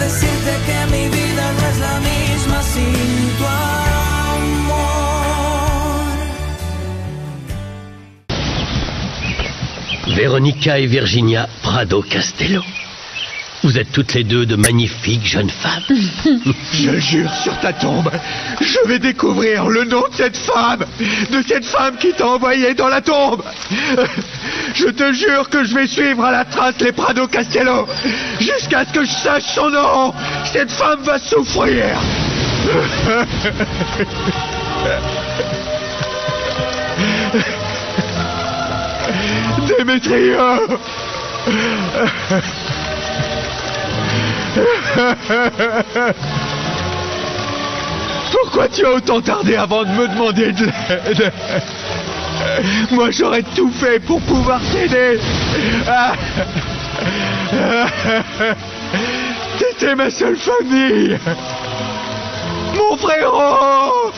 decirte que mi vida no es la misma sin tu amor. Véronica et Virginia Prado Castello. Vous êtes toutes les deux de magnifiques jeunes femmes. Je jure sur ta tombe, je vais découvrir le nom de cette femme qui t'a envoyé dans la tombe. Je te jure que je vais suivre à la trace les Prado Castello jusqu'à ce que je sache son nom. Cette femme va souffrir. Démétrio. Pourquoi tu as autant tardé avant de me demander de l'aide? Moi j'aurais tout fait pour pouvoir t'aider. T'étais ma seule famille. Mon frérot.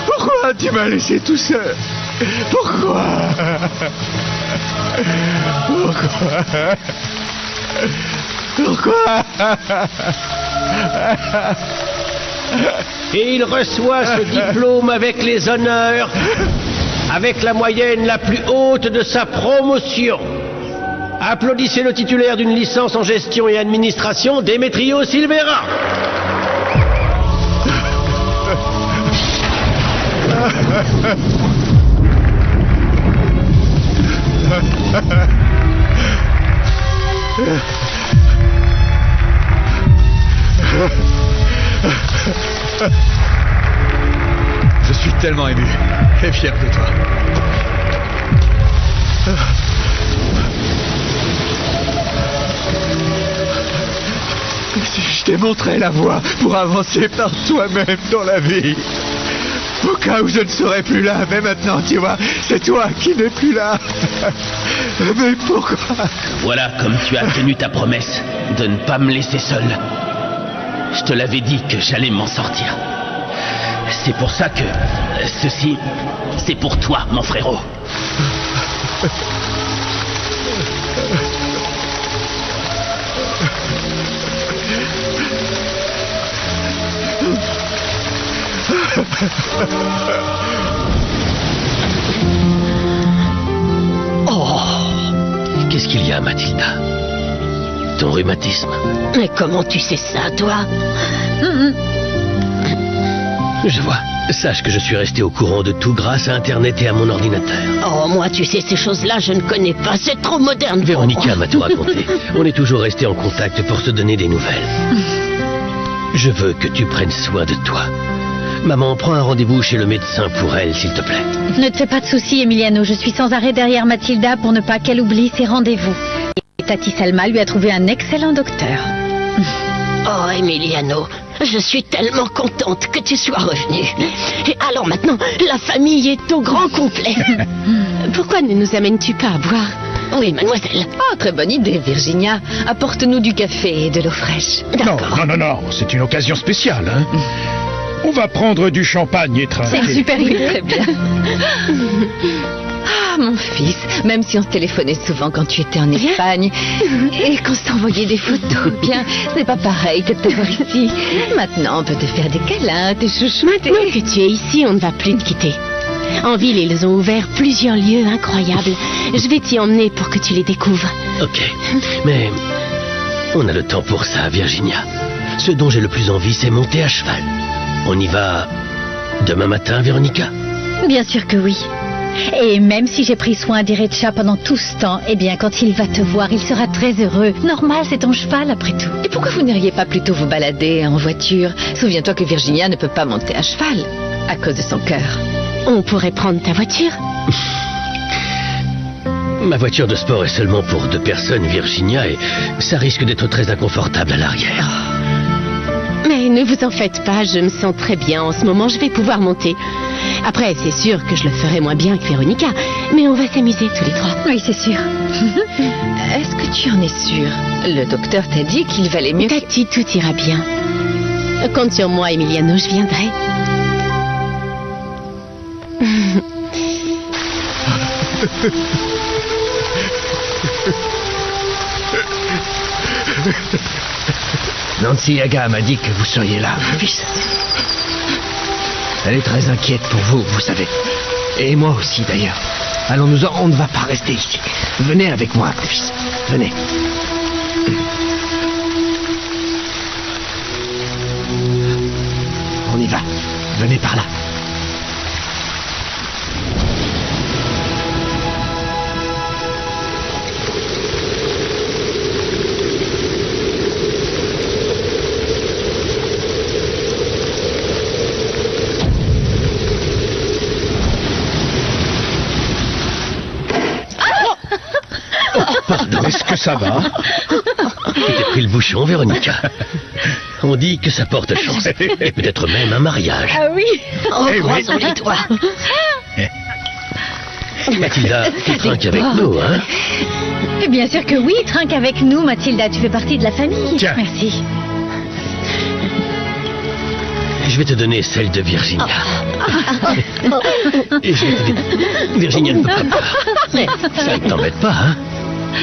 Pourquoi tu m'as laissé tout seul? Pourquoi? Et il reçoit ce diplôme avec les honneurs, avec la moyenne la plus haute de sa promotion. Applaudissez le titulaire d'une licence en gestion et administration, Démétrio Silveira. Je suis tellement ému et fier de toi. Si je t'ai montré la voie pour avancer par toi-même dans la vie, au cas où je ne serais plus là, mais maintenant, tu vois, c'est toi qui n'es plus là. Mais pourquoi? Voilà comme tu as tenu ta promesse de ne pas me laisser seul. Je te l'avais dit que j'allais m'en sortir. C'est pour ça que ceci, c'est pour toi, mon frérot. Oh, qu'est-ce qu'il y a, Mathilda? Ton rhumatisme. Mais comment tu sais ça, toi? Je vois. Sache que je suis resté au courant de tout grâce à Internet et à mon ordinateur. Oh, moi, tu sais, ces choses-là, je ne connais pas. C'est trop moderne. Véronica m'a tout raconté. On est toujours resté en contact pour se donner des nouvelles. Je veux que tu prennes soin de toi. Maman, prends un rendez-vous chez le médecin pour elle, s'il te plaît. Ne te fais pas de soucis, Emiliano. Je suis sans arrêt derrière Mathilda pour ne pas qu'elle oublie ses rendez-vous. Et Tati Salma lui a trouvé un excellent docteur. Oh, Emiliano, je suis tellement contente que tu sois revenu. Et alors maintenant, la famille est au grand complet. Pourquoi ne nous amènes-tu pas à boire? Oui, mademoiselle. Oh, très bonne idée, Virginia. Apporte-nous du café et de l'eau fraîche. D'accord. Non, c'est une occasion spéciale, hein. On va prendre du champagne et trinquer. C'est super idée. Très bien. Ah, mon fils, même si on se téléphonait souvent quand tu étais en Espagne et qu'on s'envoyait des photos, bien, ce n'est pas pareil que de te voir ici. Maintenant, on peut te faire des câlins, te chouchouter. Maintenant que tu es ici, on ne va plus te quitter. En ville, ils ont ouvert plusieurs lieux incroyables. Je vais t'y emmener pour que tu les découvres. Ok, mais on a le temps pour ça, Virginia. Ce dont j'ai le plus envie, c'est monter à cheval. On y va demain matin, Véronica? Bien sûr que oui. Et même si j'ai pris soin d'Irecha pendant tout ce temps, eh bien, quand il va te voir, il sera très heureux. Normal, c'est ton cheval, après tout. Et pourquoi vous n'iriez pas plutôt vous balader en voiture? Souviens-toi que Virginia ne peut pas monter à cheval à cause de son cœur. On pourrait prendre ta voiture? Ma voiture de sport est seulement pour 2 personnes, Virginia, et ça risque d'être très inconfortable à l'arrière. Mais ne vous en faites pas, je me sens très bien en ce moment, je vais pouvoir monter. Après, c'est sûr que je le ferai moins bien que Véronica, mais on va s'amuser tous les 3. Oui, c'est sûr. Est-ce que tu en es sûre? Le docteur t'a dit qu'il valait mieux... Tati, tout ira bien. Compte sur moi, Emiliano, je viendrai. Nancy Yaga m'a dit que vous seriez là, mon fils. Elle est très inquiète pour vous, vous savez. Et moi aussi, d'ailleurs. Allons-nous-en, on ne va pas rester ici. Venez avec moi, mon fils. Venez. On y va. Venez par là. Pardon. Est-ce que ça va? J'ai pris le bouchon, Véronica. On dit que ça porte chance. Et peut-être même un mariage. Ah oui. Oh, Eh oui. croisons les doigts. Mathilda, tu trinques avec nous, hein? Et bien sûr que oui, trinque avec nous, Mathilda. Tu fais partie de la famille. Tiens. Merci. Je vais te donner celle de Virginia. Et je vais te dire, Virginia ne peut pas boire. Ça ne t'embête pas, hein?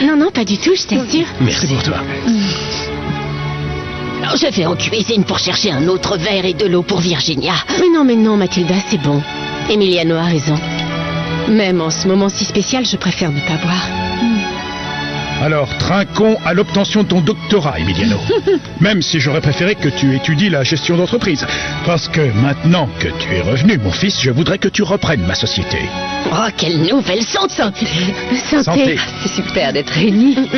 Non, non, pas du tout, je t'assure. Merci pour toi. Alors, je vais en cuisine pour chercher un autre verre et de l'eau pour Virginia. Mais non, Mathilda, c'est bon. Emiliano a raison. Même en ce moment si spécial, je préfère ne pas boire. Alors, trinquons à l'obtention de ton doctorat, Emiliano. Même si j'aurais préféré que tu étudies la gestion d'entreprise. Parce que maintenant que tu es revenu, mon fils, je voudrais que tu reprennes ma société. Oh, quelle nouvelle santé. Santé. C'est super d'être réunis.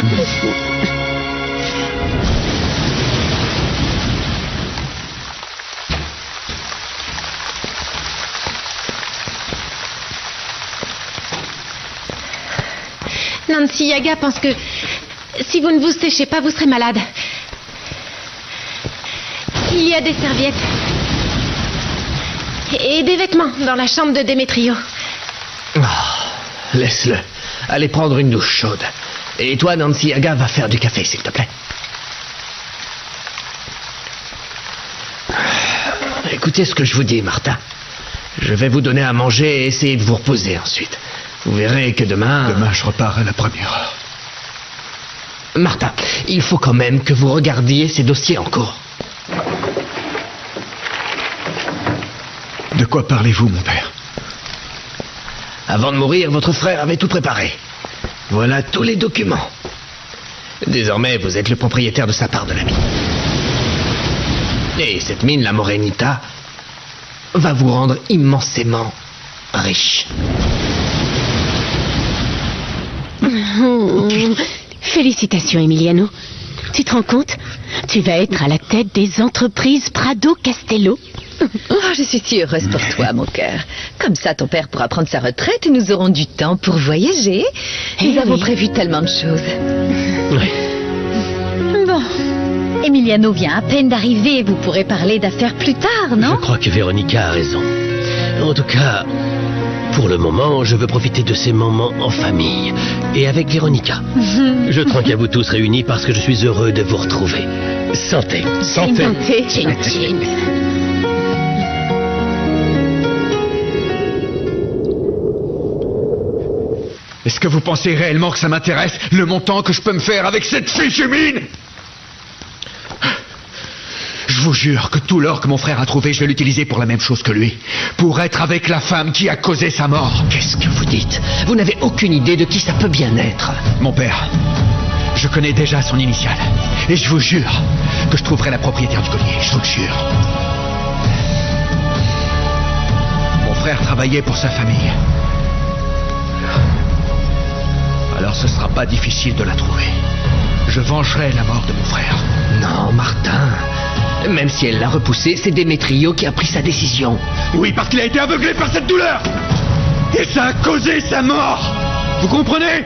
Nancy Yaga pense que si vous ne vous séchez pas, vous serez malade. Il y a des serviettes et des vêtements dans la chambre de Démétrio. Oh, laisse-le. Allez prendre une douche chaude. Et toi, Nancy Yaga, va faire du café, s'il te plaît. Écoutez ce que je vous dis, Martin. Je vais vous donner à manger et essayer de vous reposer ensuite. Vous verrez que demain... Demain, je repars à la première heure. Martin, il faut quand même que vous regardiez ces dossiers en cours. De quoi parlez-vous, mon père? Avant de mourir, votre frère avait tout préparé. Voilà tous les documents. Désormais, vous êtes le propriétaire de sa part de la mine. Et cette mine, la Morenita, va vous rendre immensément riche. Félicitations, Emiliano. Tu te rends compte? Tu vas être à la tête des entreprises Prado Castello. Oh, je suis si heureuse pour toi, mon cœur. Comme ça, ton père pourra prendre sa retraite et nous aurons du temps pour voyager. Nous avons prévu tellement de choses. Oui. Bon. Emiliano vient à peine d'arriver. Vous pourrez parler d'affaires plus tard, non? Je crois que Véronica a raison. En tout cas, pour le moment, je veux profiter de ces moments en famille. Et avec Véronica. Je trinque à vous tous réunis parce que je suis heureux de vous retrouver. Santé. Santé. Chin, chin. Est-ce que vous pensez réellement que ça m'intéresse, le montant que je peux me faire avec cette fichue mine? Je vous jure que tout l'or que mon frère a trouvé, je vais l'utiliser pour la même chose que lui. Pour être avec la femme qui a causé sa mort. Qu'est-ce que vous dites? Vous n'avez aucune idée de qui ça peut bien être. Mon père, je connais déjà son initiale. Et je vous jure que je trouverai la propriétaire du collier, je vous le jure. Mon frère travaillait pour sa famille. Alors ce sera pas difficile de la trouver. Je vengerai la mort de mon frère. Non, Martin. Même si elle l'a repoussé, c'est Démétrio qui a pris sa décision. Oui, parce qu'il a été aveuglé par cette douleur. Et ça a causé sa mort. Vous comprenez?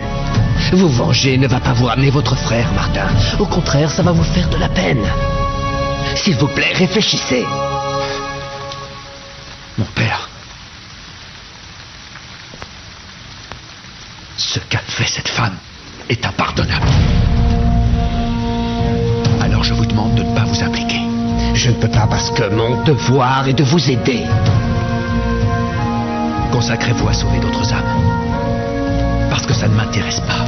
Vous venger ne va pas vous ramener votre frère, Martin. Au contraire, ça va vous faire de la peine. S'il vous plaît, réfléchissez. Mon père. Ce qu'a fait cette femme est impardonnable. Alors je vous demande de ne pas vous impliquer. Je ne peux pas parce que mon devoir est de vous aider. Consacrez-vous à sauver d'autres âmes. Parce que ça ne m'intéresse pas.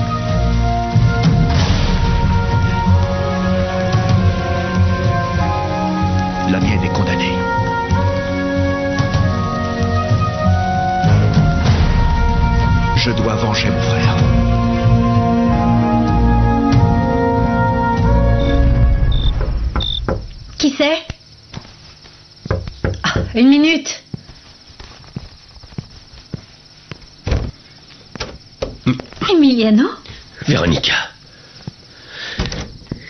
Je dois venger mon frère. Qui c'est? Ah, 1 minute. Emiliano? Véronica,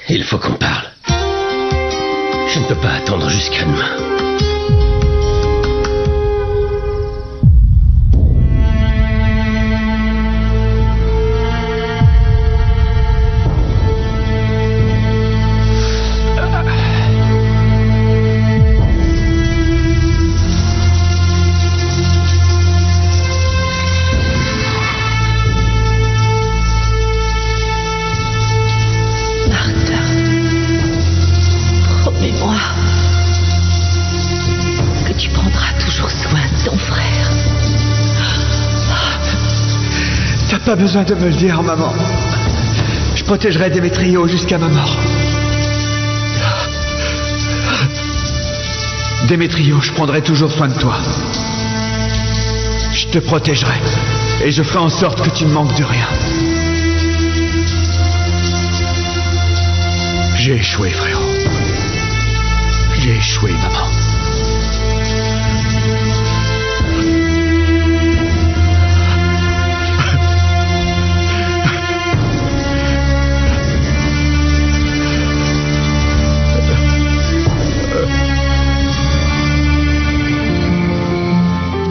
il faut qu'on parle. Je ne peux pas attendre jusqu'à demain. Pas besoin de me le dire, maman. Je protégerai Démétrio jusqu'à ma mort. Démétrio, je prendrai toujours soin de toi. Je te protégerai. Et je ferai en sorte que tu ne manques de rien. J'ai échoué, frérot. J'ai échoué, maman.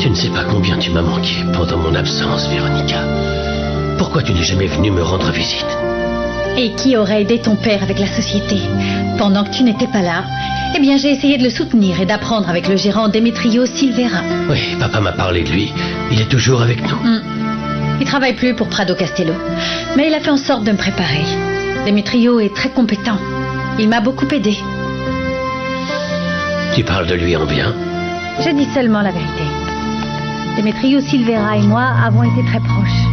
Tu ne sais pas combien tu m'as manqué pendant mon absence, Véronica. Pourquoi tu n'es jamais venue me rendre visite? Et qui aurait aidé ton père avec la société? Pendant que tu n'étais pas là, eh bien j'ai essayé de le soutenir et d'apprendre avec le gérant Démétrio Silvera. Oui, papa m'a parlé de lui. Il est toujours avec nous. Il travaille plus pour Prado Castello, mais il a fait en sorte de me préparer. Démétrio est très compétent. Il m'a beaucoup aidé. Tu parles de lui en bien? Je dis seulement la vérité. Démétrio Silvera et moi avons été très proches.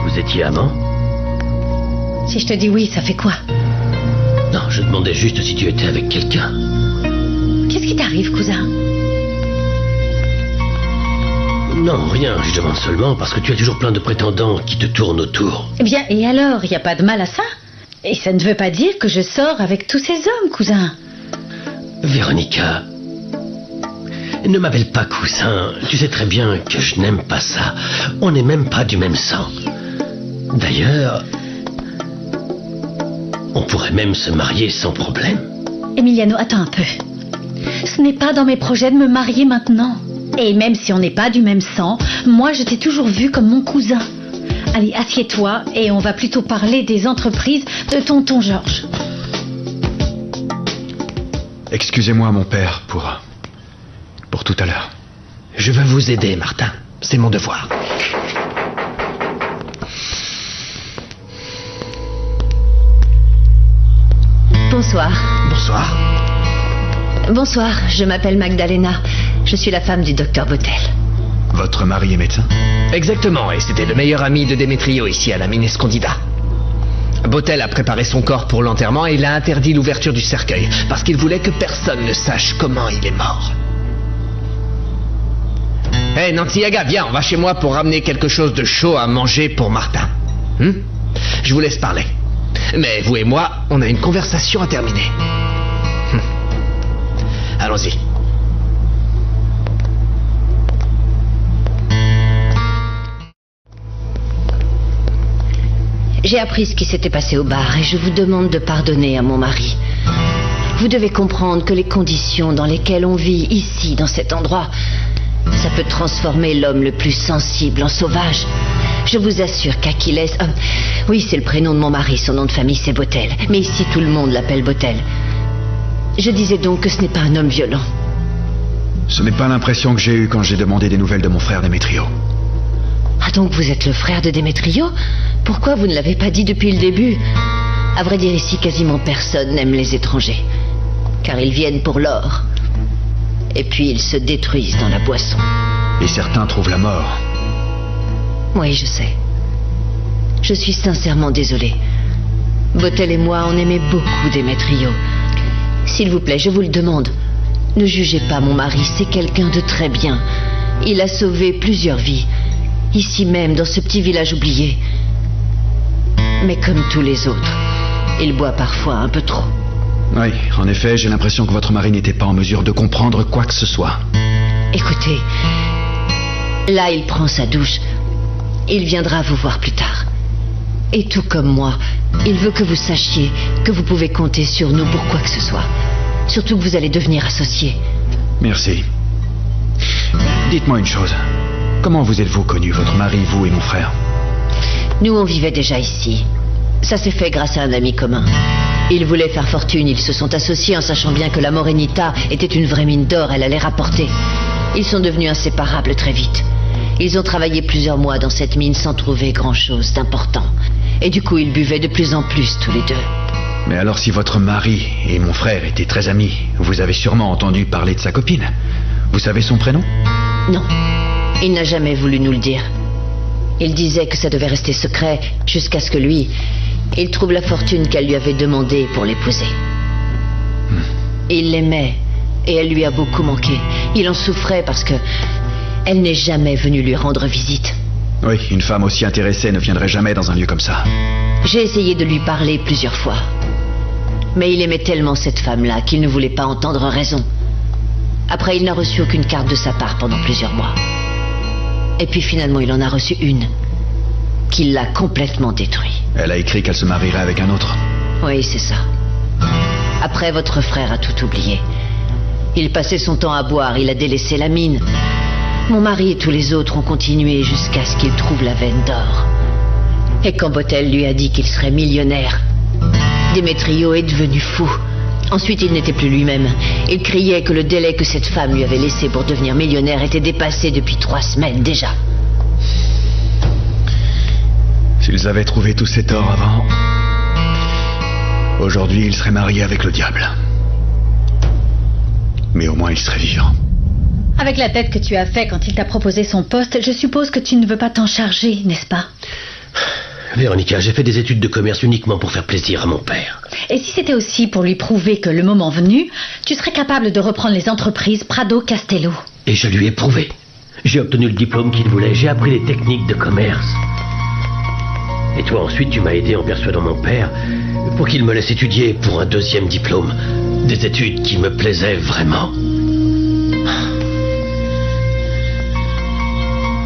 Vous étiez amants? Si je te dis oui, ça fait quoi? Non, je demandais juste si tu étais avec quelqu'un. Qu'est-ce qui t'arrive, cousin? Non, rien. Je demande seulement parce que tu as toujours plein de prétendants qui te tournent autour. Eh bien, et alors? Il n'y a pas de mal à ça? Et ça ne veut pas dire que je sors avec tous ces hommes, cousin. Véronica, ne m'appelle pas cousin. Tu sais très bien que je n'aime pas ça. On n'est même pas du même sang. D'ailleurs, on pourrait même se marier sans problème. Emiliano, attends un peu. Ce n'est pas dans mes projets de me marier maintenant. Et même si on n'est pas du même sang, moi je t'ai toujours vu comme mon cousin. Allez, assieds-toi et on va plutôt parler des entreprises de tonton Georges. Excusez-moi, mon père, pour tout à l'heure. Je veux vous aider, Martin. C'est mon devoir. Bonsoir. Bonsoir. Bonsoir, je m'appelle Magdalena. Je suis la femme du docteur Botel. Votre mari est médecin? Exactement, et c'était le meilleur ami de Démétrio ici à la mine Escondida. Botel a préparé son corps pour l'enterrement et il a interdit l'ouverture du cercueil parce qu'il voulait que personne ne sache comment il est mort. Hé, Nantiaga, viens, on va chez moi pour ramener quelque chose de chaud à manger pour Martin. Je vous laisse parler. Mais vous et moi, on a une conversation à terminer. Allons-y. J'ai appris ce qui s'était passé au bar et je vous demande de pardonner à mon mari. Vous devez comprendre que les conditions dans lesquelles on vit ici, dans cet endroit, ça peut transformer l'homme le plus sensible en sauvage. Je vous assure qu'Achilles... oui, c'est le prénom de mon mari, son nom de famille c'est Botel. Mais ici tout le monde l'appelle Botel. Je disais donc que ce n'est pas un homme violent. Ce n'est pas l'impression que j'ai eue quand j'ai demandé des nouvelles de mon frère Démétrio. Ah donc vous êtes le frère de Démétrio? Pourquoi vous ne l'avez pas dit depuis le début? À vrai dire ici quasiment personne n'aime les étrangers. Car ils viennent pour l'or. Et puis ils se détruisent dans la boisson. Et certains trouvent la mort. Oui, je sais. Je suis sincèrement désolée. Botel et moi, on aimait beaucoup Démétrio. S'il vous plaît, je vous le demande. Ne jugez pas mon mari, c'est quelqu'un de très bien. Il a sauvé plusieurs vies. ici même, dans ce petit village oublié. Mais comme tous les autres, il boit parfois un peu trop. Oui, en effet, j'ai l'impression que votre mari n'était pas en mesure de comprendre quoi que ce soit. Écoutez, là il prend sa douche. Il viendra vous voir plus tard. Et tout comme moi, il veut que vous sachiez que vous pouvez compter sur nous pour quoi que ce soit. Surtout que vous allez devenir associés. Merci. Dites-moi une chose. Comment vous êtes-vous connus, votre mari, vous et mon frère? Nous, on vivait déjà ici. Ça s'est fait grâce à un ami commun. Ils voulaient faire fortune, ils se sont associés en sachant bien que la Morenita était une vraie mine d'or, elle allait rapporter. Ils sont devenus inséparables très vite. Ils ont travaillé plusieurs mois dans cette mine sans trouver grand-chose d'important. Et du coup, ils buvaient de plus en plus tous les deux. Mais alors si votre mari et mon frère étaient très amis, vous avez sûrement entendu parler de sa copine. Vous savez son prénom? Non, il n'a jamais voulu nous le dire. Il disait que ça devait rester secret jusqu'à ce que lui, il trouve la fortune qu'elle lui avait demandée pour l'épouser. Il l'aimait et elle lui a beaucoup manqué. Il en souffrait parce que elle n'est jamais venue lui rendre visite. Oui, une femme aussi intéressée ne viendrait jamais dans un lieu comme ça. J'ai essayé de lui parler plusieurs fois. Mais il aimait tellement cette femme-là qu'il ne voulait pas entendre raison. Après, il n'a reçu aucune carte de sa part pendant plusieurs mois. Et puis finalement, il en a reçu une qui l'a complètement détruit. Elle a écrit qu'elle se marierait avec un autre. Oui, c'est ça. Après, votre frère a tout oublié. Il passait son temps à boire, il a délaissé la mine. Mon mari et tous les autres ont continué jusqu'à ce qu'ils trouvent la veine d'or. Et quand Botel lui a dit qu'il serait millionnaire, Démétrio est devenu fou. Ensuite, il n'était plus lui-même. Il criait que le délai que cette femme lui avait laissé pour devenir millionnaire était dépassé depuis 3 semaines déjà. S'ils avaient trouvé tout cet or avant, aujourd'hui, ils seraient mariés avec le diable. Mais au moins, ils seraient vivants. Avec la tête que tu as fait quand il t'a proposé son poste, je suppose que tu ne veux pas t'en charger, n'est-ce pas? Véronica, j'ai fait des études de commerce uniquement pour faire plaisir à mon père. Et si c'était aussi pour lui prouver que le moment venu, tu serais capable de reprendre les entreprises Prado Castello? Et je lui ai prouvé. J'ai obtenu le diplôme qu'il voulait, j'ai appris les techniques de commerce. Et toi ensuite tu m'as aidé en persuadant mon père pour qu'il me laisse étudier pour un 2e diplôme. Des études qui me plaisaient vraiment.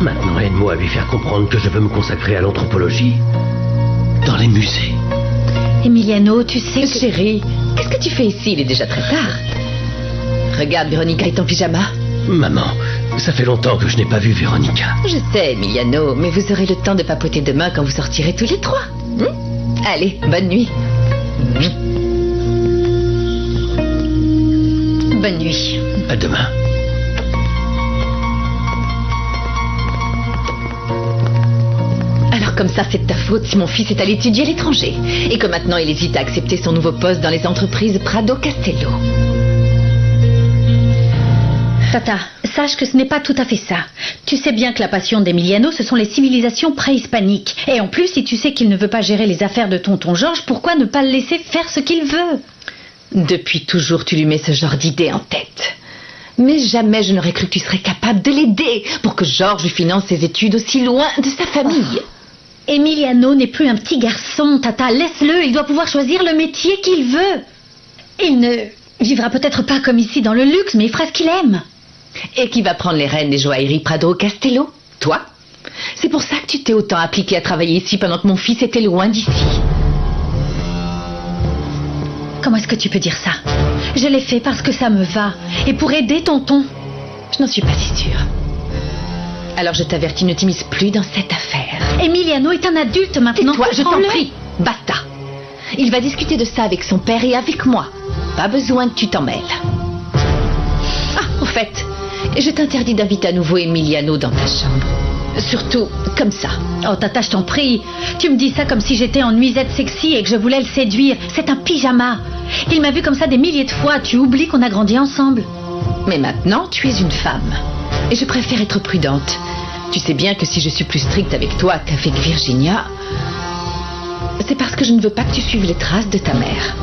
Maintenant, aide-moi à lui faire comprendre que je veux me consacrer à l'anthropologie dans les musées. Emiliano, tu sais que... Chérie, qu'est-ce que tu fais ici? Il est déjà très tard. Regarde, Véronica est en pyjama. Maman, ça fait longtemps que je n'ai pas vu Véronica. Je sais, Emiliano, mais vous aurez le temps de papoter demain quand vous sortirez tous les 3. Allez, bonne nuit. Bonne nuit. À demain. Alors comme ça, c'est de ta faute si mon fils est allé étudier à l'étranger et que maintenant il hésite à accepter son nouveau poste dans les entreprises Prado Castello. Tata, sache que ce n'est pas tout à fait ça. Tu sais bien que la passion d'Emiliano, ce sont les civilisations préhispaniques. Et en plus, si tu sais qu'il ne veut pas gérer les affaires de tonton Georges, pourquoi ne pas le laisser faire ce qu'il veut? Depuis toujours, tu lui mets ce genre d'idée en tête. Mais jamais je n'aurais cru que tu serais capable de l'aider pour que Georges lui finance ses études aussi loin de sa famille. Emiliano n'est plus un petit garçon, Tata. Laisse-le, il doit pouvoir choisir le métier qu'il veut. Il ne vivra peut-être pas comme ici dans le luxe, mais il fera ce qu'il aime. Et qui va prendre les rênes des joailleries Prado Castello? Toi? C'est pour ça que tu t'es autant appliqué à travailler ici pendant que mon fils était loin d'ici. Comment est-ce que tu peux dire ça? Je l'ai fait parce que ça me va. Et pour aider tonton. Je n'en suis pas si sûre. Alors je t'avertis, ne t'immisce plus dans cette affaire. Emiliano est un adulte maintenant. Tais-toi, je t'en prie. Basta. Il va discuter de ça avec son père et avec moi. Pas besoin que tu t'en mêles. Ah, au fait, je t'interdis d'inviter à nouveau Emiliano dans ta chambre. Surtout comme ça. Oh, Tata, je t'en prie. Tu me dis ça comme si j'étais en nuisette sexy et que je voulais le séduire. C'est un pyjama. Il m'a vu comme ça des milliers de fois. Tu oublies qu'on a grandi ensemble. Mais maintenant, tu es une femme. Et je préfère être prudente. Tu sais bien que si je suis plus stricte avec toi qu'avec Virginia, c'est parce que je ne veux pas que tu suives les traces de ta mère.